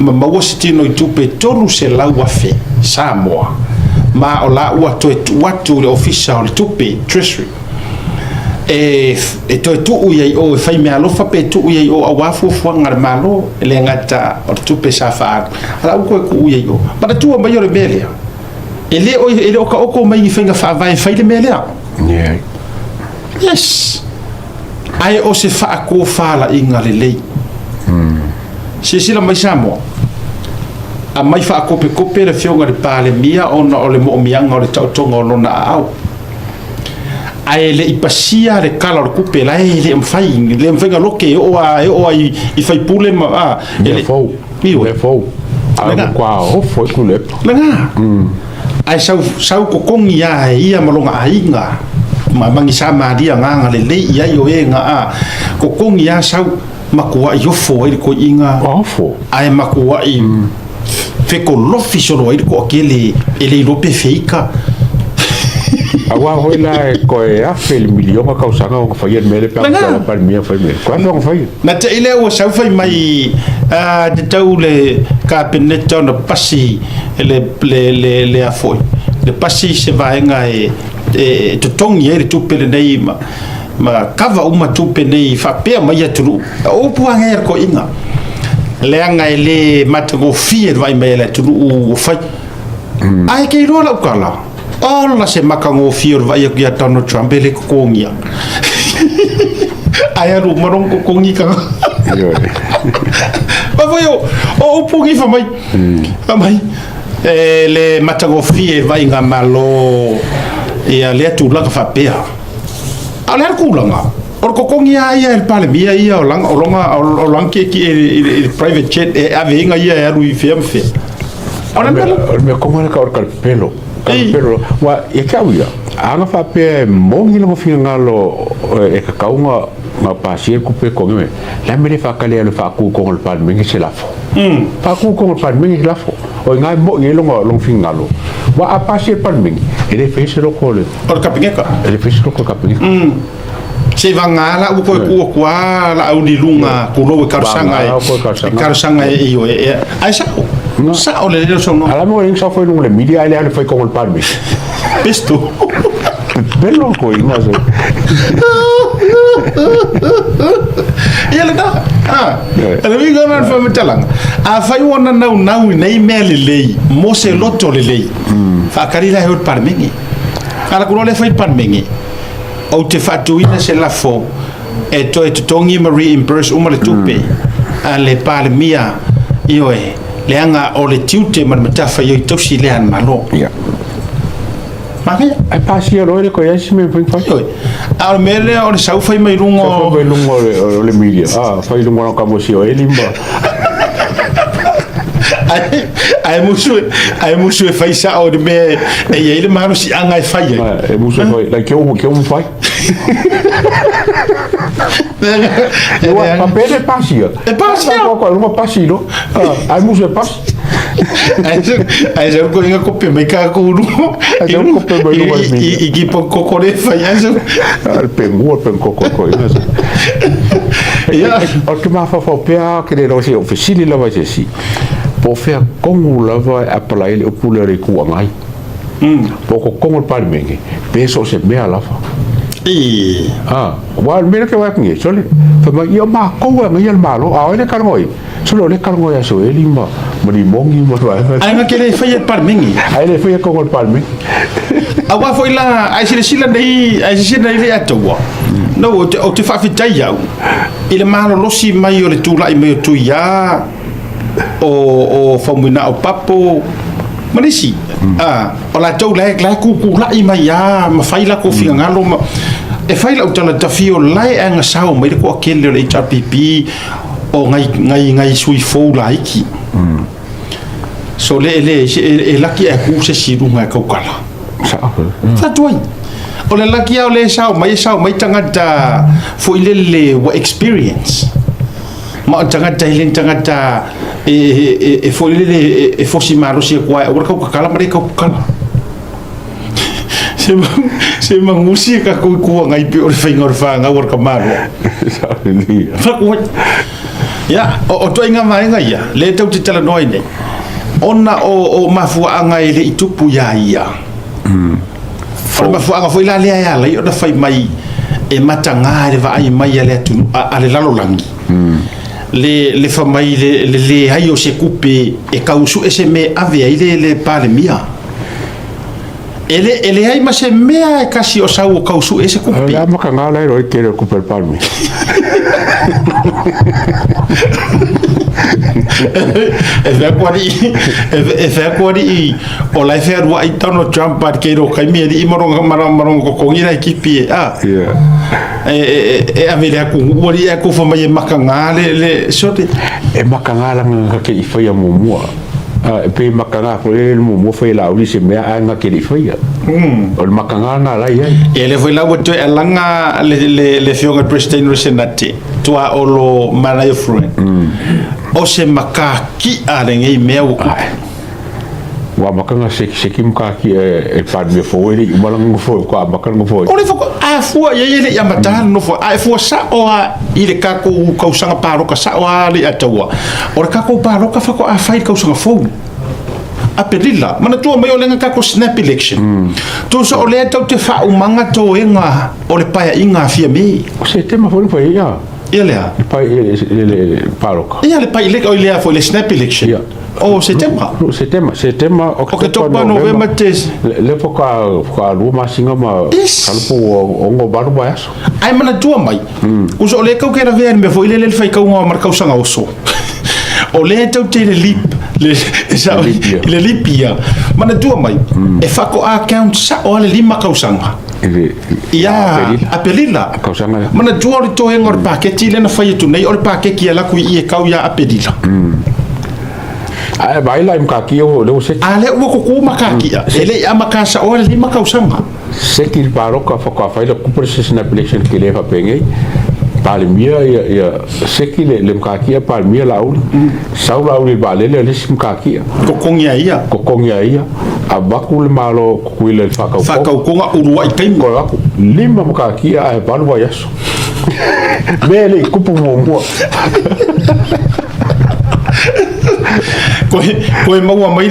Speaker 2: ma wasitino tupe tolu se la wa fe Samoa ma o la wa to watu le official tupe treasury e tu ye o fai me alo fa pe tu ye o wa fu ngar malo le ngata o tu pe sa fa ala ko ku ye o para tu ba yo rebellia ele o ka mai finga fa vai fai le melia
Speaker 1: yeah
Speaker 2: yes ai o se fa ko fa la inga le lei se sila mai samo a mai fa ko pe le fionga de pale mia ona o le mo mianga o le tau tonga o na au ai le ipasia le kala o kupe la le mfai loke o ai i fai pule ma
Speaker 1: le fo a kwa o fo ku le
Speaker 2: nga ai sau ko kongi ia malonga ainga ma mangi sama dia nga le ia yo nga ko kongi ia sau makua yo fo i ko inga
Speaker 1: fo
Speaker 2: ai makua i fe ko lofi solo i ko kele ele lo pe feika
Speaker 1: awa hoila ko e afel milion ka usanga ko fai mele pa pa mia fai mele quando fai
Speaker 2: na te ile o sa fai mai de taule ka peneto no pasi le afoi le pasi se va nga e to tongi e tu pele nei ma kava uma tu pele nei fa pe mai atu o puanga ko inga le anga ele matago fie vai mai le tu o fai ai ke ro la kala la se makango fior vai ki atano Trump ele kongia ai aru marong kongi ka ba foi o pungi fa mai mai le matago fie vai nga malo e ale tu la fa pea ale ku langa or ko kongia ia el pale bia ia o lang ki private jet e ave nga ia aru i fe
Speaker 1: ora me como ka or pelo pero wa e kawia anga fa pe mongi no finga lo e ka kaunga ma pasir ku pe ko me la me fa kale le fa ku ko le pan mingi se la fo fa ku ko le pan mingi la fo o nga mo ye lo finga lo wa a pasir pan mingi e le fe se lo ko le
Speaker 2: or kapingeka
Speaker 1: e le fe se lo ko kapingeka
Speaker 2: se vanga la u ko ku kwa la au di lunga ku lo ka sanga e yo e ai sa o le so no
Speaker 1: ala mo ring sa foi le media ale foi con el palme
Speaker 2: esto
Speaker 1: bello coi no so
Speaker 2: e le da ele vi gana fa metalang a fai wona nau nei mele lei mo se lotto le lei fa karila he palme ala ku le fai palme o te fatuina se la fo e to tongi marie impress le tupe ale palmia io leanga o le tiute man matafa yo tosi le an malo
Speaker 1: ya
Speaker 2: maka
Speaker 1: ai pasi ro le ko yasi me foi foi
Speaker 2: al mele o sa fai mai lungo
Speaker 1: le media fai lungo no kamo si o elimba
Speaker 2: ai musu e fai sa o de me e ele maro si anga fai
Speaker 1: e musu foi la que o fai papel è passio non passino hai muso è passio
Speaker 2: hai già una coppia mai cago i chi può coccole fai
Speaker 1: il penguo per coccole o che ma fa pea che le rose officini la vai sì può fare con la vai a parlare oppure ricuangai poco con il palmenghi penso se me alla fa wa mira que va ngi sole fa ma yo ma ko wa ngi malo a ole kar ngoi solo le kar ngoi so elimba mari mongi mo wa
Speaker 2: ai ma kele fa par mingi
Speaker 1: ai le fa ko par mingi
Speaker 2: awa foi la ai sila dei ai sila dei atwa no o te fa fitai ya ile malo lo si mai ole tu la mai tu ya o fa muina o papo manisi o la tau la ku la i mai ya ma fai la ko finga ngalo e fai la utala tafio lai anga sao mai ko akele le HPP o ngai sui fo la iki so le laki e ku se siru ngai ko kala sa toi o le laki o le sao mai tangata fo ile wa experience ma tangata e fo ile e fo si maro si kwa o ka kala mai ka kala se mangusi ka ko ngai pe o fingor fa nga wor ka maro fa ko ya o to inga mai nga ya le tau te tala noi nei ona o mafu anga ile itupu ya ia o mafu anga foi la le ya la o da fai mai e matanga le va ai mai ale atu ale lalo langi le fa mai le ai o se kupe e kausu ese me ave ai le pale mia ele ai ma se mea e kasi o sau kausu ese kupe
Speaker 1: la makanga la ro ke le kupe palmi
Speaker 2: e fa kwari o la fa ro ai tono Trump pat ke ro kai me di marongo ko ngira ekipi e avele ku wori e ku fa mai makanga le sote
Speaker 1: e makanga la ke I foi mo pe makanga ko le mo foi la uli se me anga ke I foi o makanga na la ia
Speaker 2: e le foi la woto e langa le fionga president no senate tua olo mana yo friend o se makaki ale ngai meu
Speaker 1: wa makanga se ki makaki e pa me foi e malango foi ko makanga foi
Speaker 2: o le fo a fu ye ya mata no fo a fu sa o ile ka ko usanga paro ka sa o ale atawa o ka ko paro ka fa ko a fai ka usanga fo a perila mana tu mai o lenga ka ko snap election tu so o le tau te fa umanga to enga o le pa inga fia me
Speaker 1: o se tema foi ya
Speaker 2: ele
Speaker 1: pa ele paro
Speaker 2: ia le pa ile o le foi le snap election oh setembra
Speaker 1: o
Speaker 2: que topa novembra tes
Speaker 1: le foca luma singa ma kalpo o ngo baru baso
Speaker 2: ai mana tua mai uso le kau que ver me foi le fai kau nga marcau sanga oso o le tau te le lip le lipia mana tua mai e fako account sa o le lima kau sanga ia apelila mana tua le to engor paketi le na fai tu nei o pakeki ala ku I kau ya apelila
Speaker 1: ai vai lá mkaki o le se
Speaker 2: ale o ko makaki ele a makasa o le makausanga
Speaker 1: se ki baroka foka fai la kupresi na election que leva pengai palmia ya se ki le mkaki palmia la ul sau la ul ba le mkaki
Speaker 2: ko kongia ia
Speaker 1: a bakul malo kuile
Speaker 2: faka konga urua ikai
Speaker 1: ko lima mkaki a balu yaso mele kupu mo
Speaker 2: ko mau mai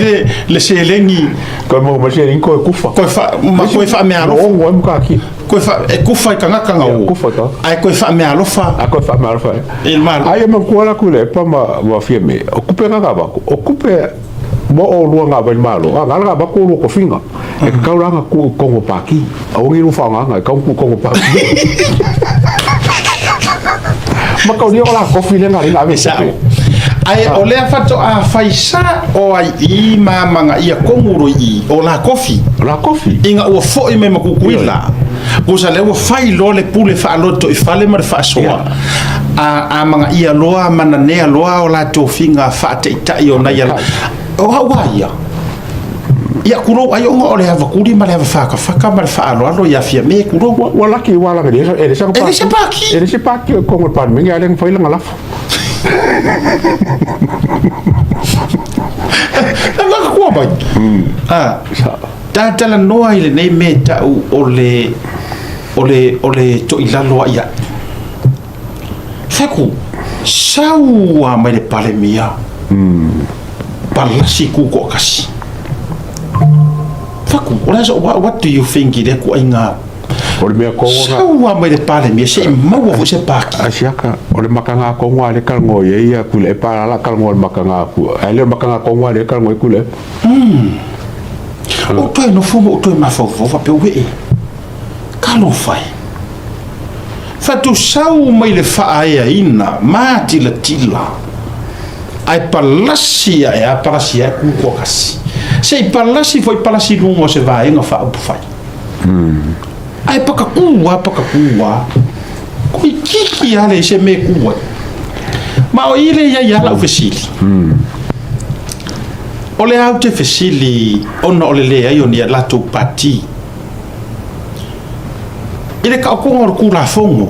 Speaker 2: le selengi
Speaker 1: ko mau mai selengi ko kufa
Speaker 2: ko fa me alo
Speaker 1: o mo kaki
Speaker 2: ko fa e kufa kanga o
Speaker 1: kufa ta
Speaker 2: ai ko fa me alo fa
Speaker 1: ko fa me alo fa
Speaker 2: il mal
Speaker 1: ai mo ko la kule pa ma fieme o kupe nga ba o kupe mo o lu nga ba malo nga ba ko ko finga e ka ura nga ko ko paki o ngi lu fa nga ka ko paki ma ka dio la ko file nga ri sa
Speaker 2: ai o le fato a faisa o ai I manga ia konguro I o la kofi inga o fo I me makukuila ko sa le o fai lo le pule fa loto I fale mar fa soa a manga ia loa mana ne loa o la to finga fa te tai o na ia o hawaia ia kuro ai o le hava kuri ma le hava faka ma le fa alo ia fia me kuro
Speaker 1: wala ki wala ngi ele se paki ko ngol pan me ngi foi la ngalafu
Speaker 2: la ko ba ta la noa ile nei me ta o le to ilalo ia faku sau a mai le pale mia palasi ku ko kasi faku what do you think ide ko inga
Speaker 1: ole me ko
Speaker 2: wa mai le pale mi se mau vo se paki
Speaker 1: asiaka ole makanga ko ngwa le kalngo ye ya kule para la kalngo makanga ku ale makanga ko ngwa le kalngo kule
Speaker 2: o to no fumo to ma fo fa pe we kalo fai fa tu sau mai le fa ai ina mati la tila ai palasi ai a palasi ku ko kasi se palasi foi palasi lungo se vai nga fa u fai ai paka kuwa ko kiki ale se me kuwa ma o ile ya la ofisili ole auto ofisili ona ole le ayo ni la to parti ile ka ko ngor ku la fongo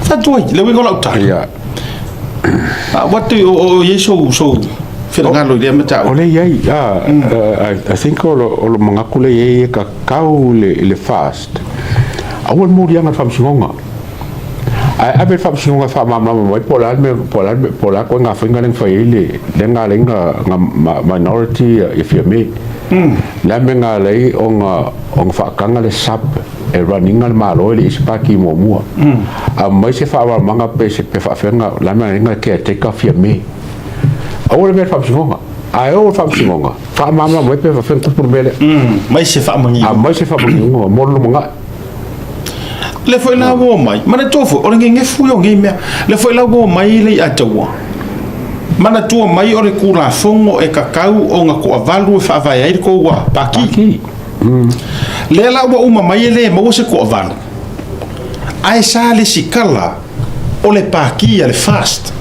Speaker 2: fa toi le wingo la uta
Speaker 1: ya
Speaker 2: what do you so Fernando dia mata
Speaker 1: ole yai I think o manga kule ye ka kau le fast awal mo dia ngam singonga ai abe fam singonga fa mama mo pola ko nga finga len fa ile lenga minority if you me na menga lei onga whaakanga le sap e raninga le malo le isipaki mo a mai se wha manga pe se pe whaafenga la mea inga ke te ka fia me au le mea whaamsingonga ai o whaamsingonga whaamama mai pe whaafenga kupuru mele
Speaker 2: mai se whaamangi
Speaker 1: a mai se whaamangi molu mga
Speaker 2: le foi la wo mai mana tofu o nge fu yo nge mea le foi la wo mai le atawa mana tua mai o le kula fongo e kakau o nga ko avalu fa vai ai ko wa paki le la wa uma mai le mo se ko avalu ai sa le sikala o le paki le fast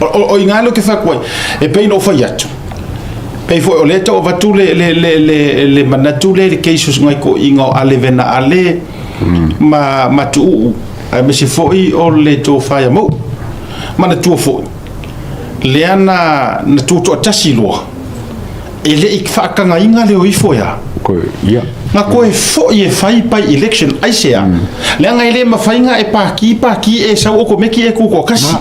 Speaker 2: o ingalo ke fa ko e pe no fa yatu pe fo o le to va tu le manatu le cases ngai ko ingo ale vena ale ma tu ai me se foi o le to fa ya mo mana tu fo leana na tuto tasi loa ele ik whaakanga inga leo ifo ya nga koe fo i e whai pai election aisea leanga ele ma whainga e paki e sau oko meki e kuko kasi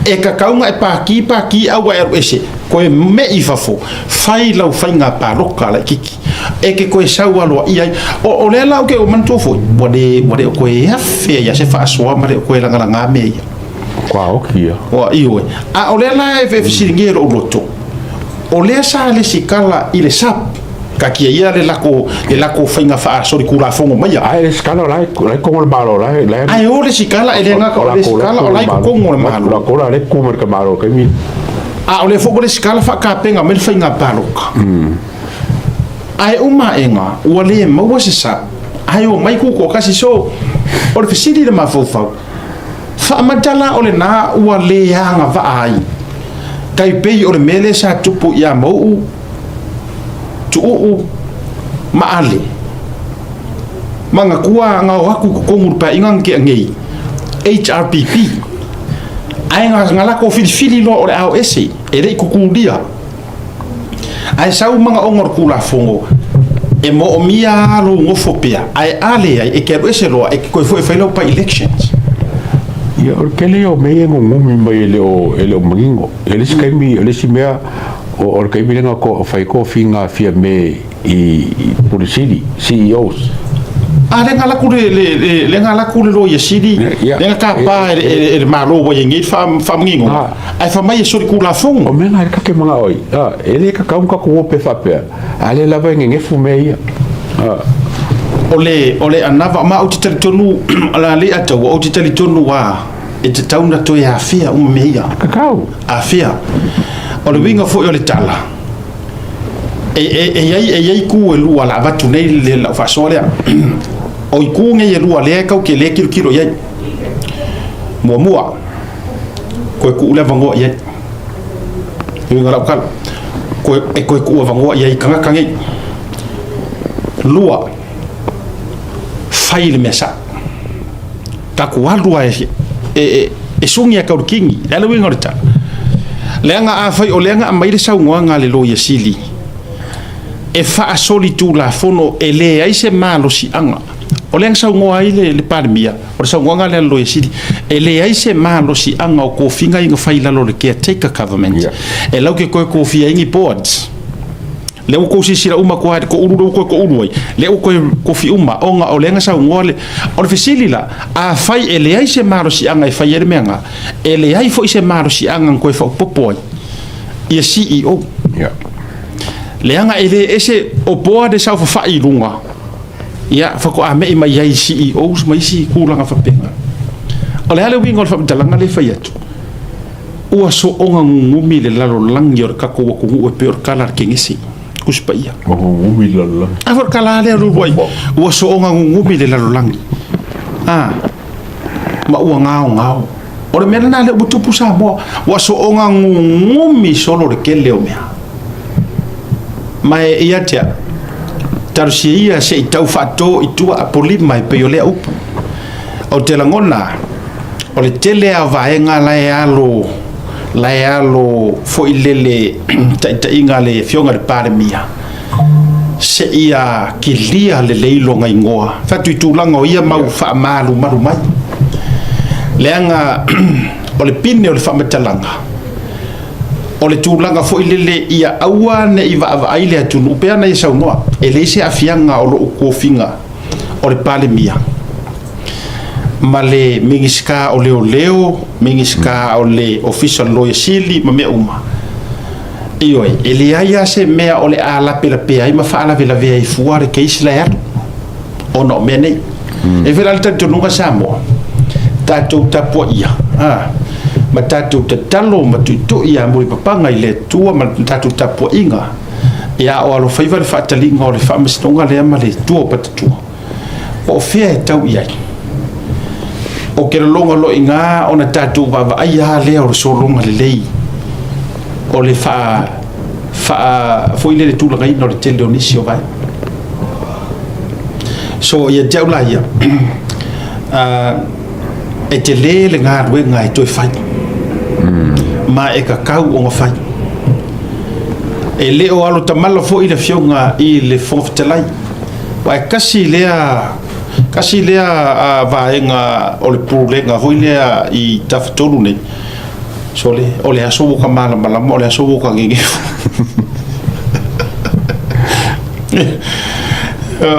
Speaker 2: e kakaunga e paki awa eru ese koe me i fafo whai lau whainga paroka la kiki e ke koe sau aloa iai o lea lau ke o mantofo wade o koe hawhea ya se whaasua mare o koe langaranga me ia
Speaker 1: kwa okia
Speaker 2: wa iwe a ole la e siringero o loto ole sa le sikala ile sap ka kia ia le lako fainga fa sori kula fongo mai
Speaker 1: ai le sikala lai ko le malo lai
Speaker 2: ai ole sikala ele nga ka ole sikala ole ko ngol malo
Speaker 1: la kola le ko mer ka malo ka mi
Speaker 2: a ole fo le sikala fa ka penga me fainga paloka ai uma enga ole mo se sa ai o mai ko kasi so ole fisili de ma fo whaamatala o le nā ua leanga vaai kai pei o le mele sa tupu ia mou tuuu maale manga kua nga waku konguru pa ingang ke ngei HRPP ai nga lako fili lo o le au ese e rei kukulia ai sau manga ongor kula fongo e mo o mia lo ngofo pea ai ale ai e ke ese lo e ko foi failo pa elections
Speaker 1: ia o kele o me ngo ngumi mai ele o mangingo ele skaimi ele simea o kaimi lenga ko fai ko finga fia me i polisili CEOs
Speaker 2: lenga la kule lo ye sidi lenga ka pa e malo wo yengi fa mangingo ai fa mai so kula fong
Speaker 1: o menga ka ke manga oi ele ka ka ko pe fa pe ale la va nge fu me ia
Speaker 2: ole anava ma o titali tonu ala le ata o titali tonu wa e te tauna to ya fia meia
Speaker 1: kakau
Speaker 2: afia ole winga fo ole tala e ku e lu ala vatu nei le la fa sole o ku nge ye lu ale ka ke le kilo ye mo ko ku le vango ye winga la kal ko ku vango ye kanga kangi lua faile mesa ta ku alua e sungia ka kingi ala winga rita lenga a fai o lenga mai le sau ngoanga le lo ye sili e fa asoli tu la fono ele ai se malo si anga o lenga sau ngoa ile le parmia o sau ngoanga le lo ye sili ele ai se malo si anga o ko finga inga faila lo le ke take government e lau ke ko fia ingi boards le ko sira uma ko ko uru ko uru le ko fi uma onga o lenga sa ngole o le fisilila a fai ele ai se maro si anga fai er menga ele ai fo se maro si anga ko fo popo ia CEO le anga ele ese o boa de sa fa i lunga ia fa ko ame mai ai CEO mai si kulanga fa penga o le ale wingo fa dalanga le fai atu o so onga ngumi le lalo langi or ka ko ko pe or kala kengisi kuspaia
Speaker 1: ngumi lalo
Speaker 2: afor kala le ru boy o so onga ngumi le lalo langi ma o ngao o le mena le butu pusa mo o so onga ngumi solo le kele o mea mai ia tia tarsia se tau fato i tua apoli mai pe yo le upu o te langona o le tele a vaenga la alo fo ilele ta inga le fionga le pare mia se ia kilia le leilo ngai ngoa fatu tu langa ia mau fa malu mai leanga o le pine o le fa metalanga o le tūlanga fo ilele ia aua ne i va aile atunu pea na i saunoa e le se afianga o lo kofinga o le pale mia ma le mingiska o leo mingiska o le official lawyer sili ma mea uma ioi e le aia se mea o le ala pela pea i ma faala vela vea i fuare ke isla ya o no me nei e vela le tatonunga Samoa tatou tapo ia ma tatou tatalo ma tuito ia mo i papanga i le tua ma tatou tapo inga ia o alo faiva le faatalinga o le faamasinoga lea ma le tua o patatua o fea e tau iai o ke longa lo inga ona tatou vaavaai a lea o le solonga lelei o le foi le tulagaina o le tele o nisi o vai so ia te aula ia e te lē le galuega e toe fai ma e kakau o gafai e lē o alo tamala foʻi le fioga i le fogafetalai ua e kasi lea vaega o le purulega hoi lea i tafetolu nei so o le aso ka malamalama o le aso ka gegefu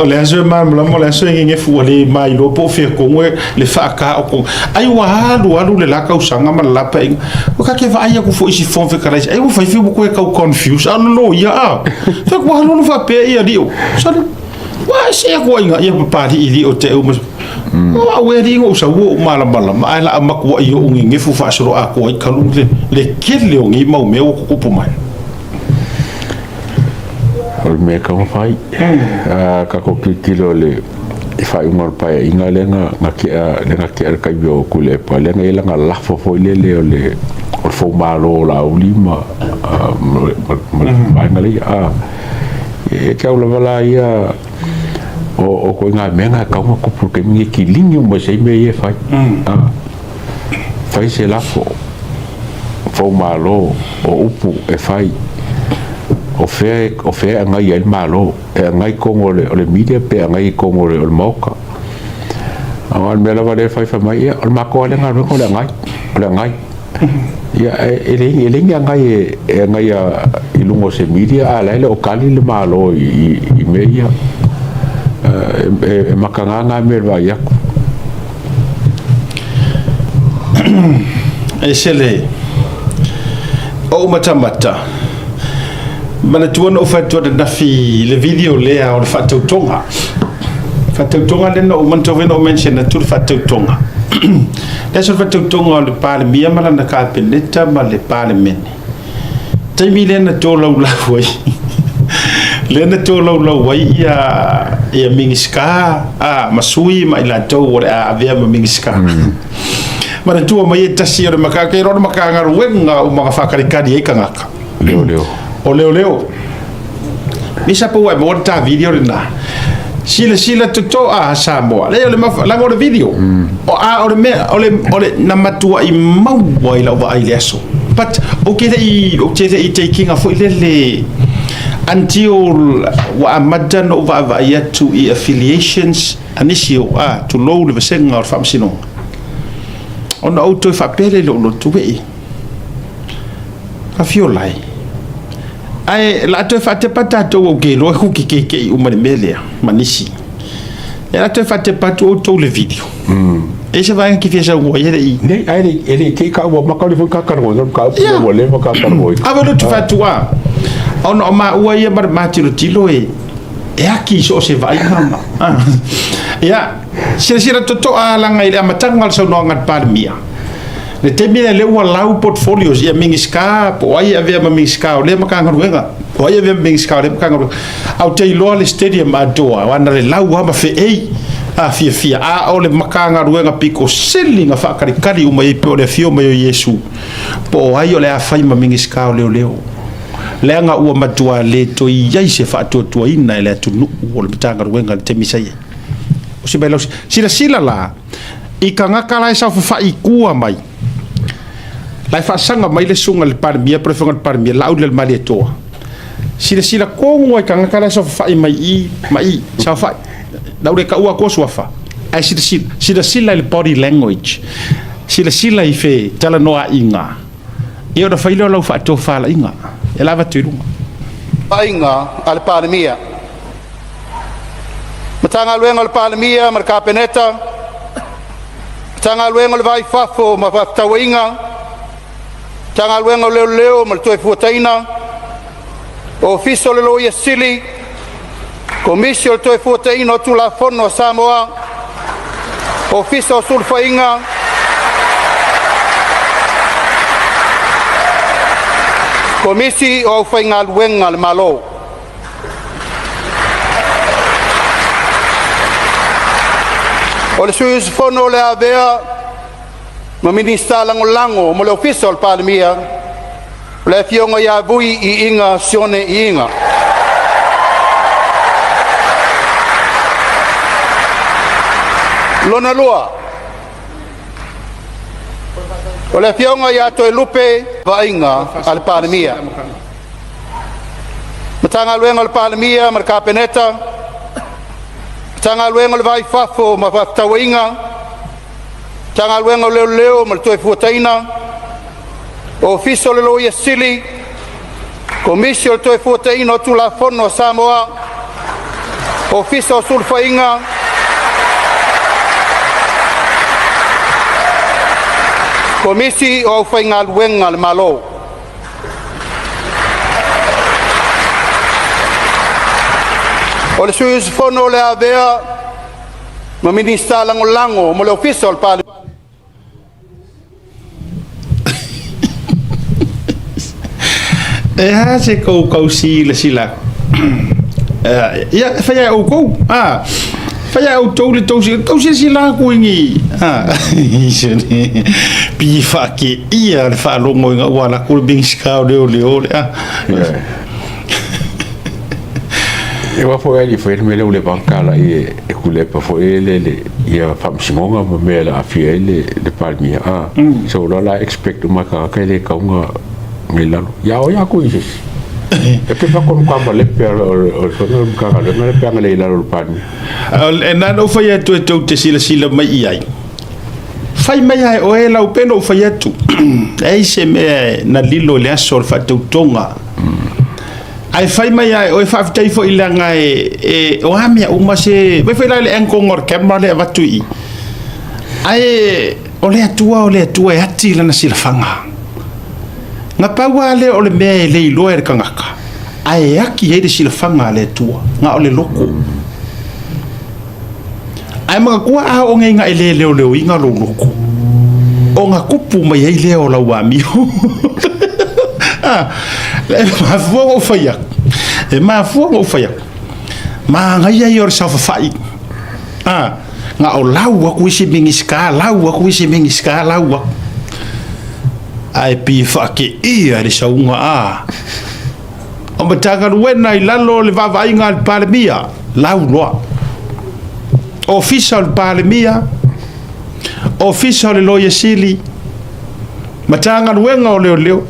Speaker 2: o le aso malamalama o le aso gegefu o le mailo po fe kongoe le faaka o ko ai wa alu le laka usanga ma lapa inga o ka ke vai ku fo isi fon fe kala ai wo fai fi ko ka confuse alo lo ya fa ko alu fa pe ia dio so wa se ko inga ia pa di ili o te o o we ri ngo sa wo malamalama ai la makwa iyo ngefu fa so a ko i kalu le kile o ngi mau me o ko pu mai
Speaker 1: o me ka fai ka ko kilo le fai ngor pa inga lenga nga ki ka yo ku le pa lenga ila nga la fo le o le o fo malo la ulima ma ngali e ka ula vala ia o ko nga menga ka mo ko porque mi ki linho mo sei me e fai fai se la fo malo o upu e fai o fe ngai el malo e ngai ko le media pe ngai ko le moka awan mela vale fai fa mai o mako le ngai ko le ngai ya ele ngai e ngai i lungo se media ala le o kali le malo i media e makanga me va ya
Speaker 2: esele o matamata mana tuana o fatua na fi le video lea o le fatautonga le no mantovena o mention na tu fatautonga le so fatautonga o le palemia mala na kapeneta ma le palemene taimi le na to lau wai le na to lau wai ia mingiska masui ma ila to o le avea ma mingiska mana tua mai tasi o le makaka i rona makanga ruenga o mga whakarikari e kangaka
Speaker 1: leo
Speaker 2: o leo misa po mo ta video na sila to Samoa le lango le video o le na matua i mau wai la wa ile so but okay i taking a for le until wa amadan over to affiliations anisio to low le senga or famsino on auto fa pele lo tuwe a fiolai ai la to fa te patato o ke lo ku ke o mele manisi la to fa te pato to le video e se vai ki fesa o ye
Speaker 1: nei ai ele ke ka o makali fo ka karbo ka o le ka karbo
Speaker 2: ava lo to fa tua on o ma o ye mar matiro tilo e aqui so se vai mama ya sira toto ala ngai le matanga so no ngat parmia le temina le wa lau portfolios ia mingiska po ai ave ma mingiska le makanga ruenga o ai ave mingiska le makanga au te lo le stadium adoa wana le lau ma fe ei fia o le makanga ruenga piko selling fa kari uma i pe o le fio mai o Yesu po ai o le afai ma mingiska leo lenga ua matua le to ia se fa to ina le tu o le tanga ruenga te misai o se belo sila la i kanga kala sa fa i kua mai lai fa sanga mai le sunga le parmia prefonga le parmia la le mali to sila ko ngoi kanga kala sa fa i mai sa fa la le ka ua ko fa ai sila le body language sila i fe tala noa inga Ia ora faile o lau whaato whala inga. E lava tuirunga.
Speaker 4: Ainga al palemia. Matanga luenga al palemia mar kapeneta. Matanga luenga al vai fafo ma tawainga. Matanga luenga leo leo mar toe fuataina. Ofiso le loia sili. Komisio toe fuataina o tula fono Samoa. Ofiso sulfainga. Komisi o whainga luenga le malo. O le suis fono le avea ma minista lango mo le official palemia le fionga ya vui I inga sione I inga. Lona lua. O le fionga ya to lupe vainga al palemia. Matanga luenga al palemia mar kapeneta. Matanga luenga le vai fafo ma tawainga. Matanga luenga leo leo mar toe fuataina. Ofiso le loia sili. Komisio le toe fuataina o tula fono Samoa. Ofiso sulfainga. Komisi o whainga luenga le malo. O le suis fono le avea ma minista lango mo le official pale.
Speaker 2: E ha se kou si le sila. Ia whaia au kou. Whaia au tau le tau si sila kuingi. Pi whake ia le whaalongo inga wala kule bingskau leo leo le.
Speaker 1: E wafo e li whaere mele ule bankala e kulepa fo e le ia whamsingonga ma mea la afia e le palemia. So la expect umaka le kaunga ngai lalo. Ia o ia kui se. E pe whakon kwamba le pia o sono mkanga le pia ngale lalo le palemia.
Speaker 2: E nana o whaia tu e tau te sila mai iai. Whai mai ai o e lau peno o whaia tu. E se mea na lilo le aso le whatau tonga. Ai fai mai ai o fa tai fo ilanga e o amia uma se vai foi lá le enkongor camera le vatui ai o le atua e ati lana silafanga nga paua le o le me le loer kangaka ai aki e de silafanga le tua nga o le loko ai mga kua a o ngai nga ele le o inga lo loko o nga kupu mai ai le o la wami le mafua o faia e mafua o faia ma ngai ai or sa fai nga o lau aku isi mingiska lau ai pi fake ia le saunga o matanga ruena I lalo le vavainga al palemia lau loa official palemia official le loia sili matanga ruenga o leo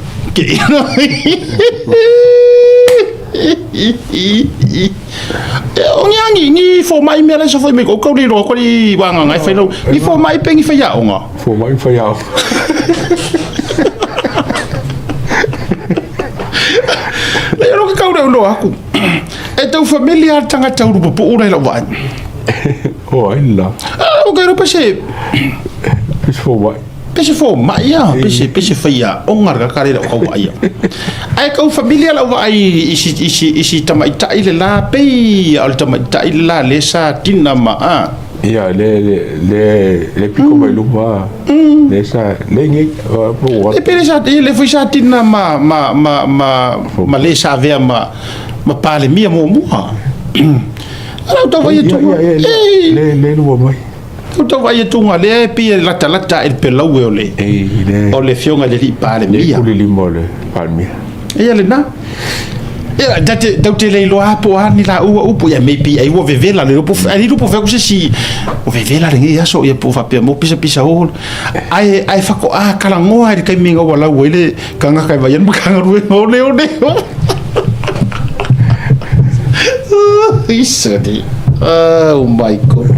Speaker 2: o nyangi ni fo mai mele so foi me ko ni ro ko ni wanga ngai fai no ni fo mai pengi fai ya onga
Speaker 1: Fo mai fai ya
Speaker 2: le ro ka ro no aku e tau familia tanga tau ru po ura la wa
Speaker 1: o illa
Speaker 2: o ka ro pase
Speaker 1: fo mai
Speaker 2: pese fo mai ya pese fai ya onga ka kare ko wa ya ai ka familia la wa isi tamai tai le la pe al tamai tai la le sa tinama
Speaker 1: ia le pico mai lupa le sa le ngai po
Speaker 2: e pere sa le foi sa tinama ma le sa vea ma palemia mo ala to vai tu
Speaker 1: le lu mai
Speaker 2: to vai tu ngale pi la talata el pelau o le fionga le palemia
Speaker 1: le limole palemia
Speaker 2: ia le na ia date le lo apo ani la upu ia maybe ai wo vevela le upu ali upu fa kusi o vevela le ia so ia po fa pe mo pisa o ai fa ko kala ngoa ai kai minga wala wele kanga kai vai mo kanga rue o le isadi oh my god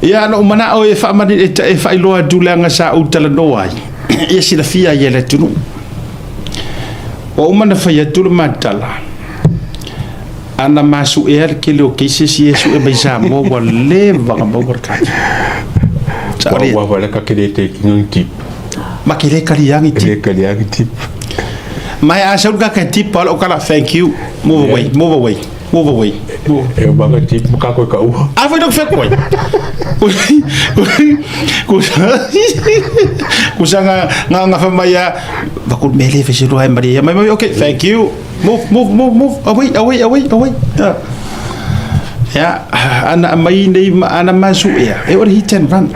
Speaker 2: ia no mana o e fa mani e fa ilo dulanga sa utala no ai ia sila fia ia le tunu o umana fai atu le matala ana masu e ke le o ke se Yesu e baisa mo wa le va mo barkati
Speaker 1: wa wala ka kele te ngun tip
Speaker 2: ma kele kaliangi
Speaker 1: tip
Speaker 2: mai asa ka tip pala o kala thank you move away
Speaker 1: e banga tip ka ko ka u
Speaker 2: a foi do fe ko ku sanga nga fa maya va ku mele fe siro ai maria mai okay thank you move away ya ana mai nei ana masu ya e ori hit and run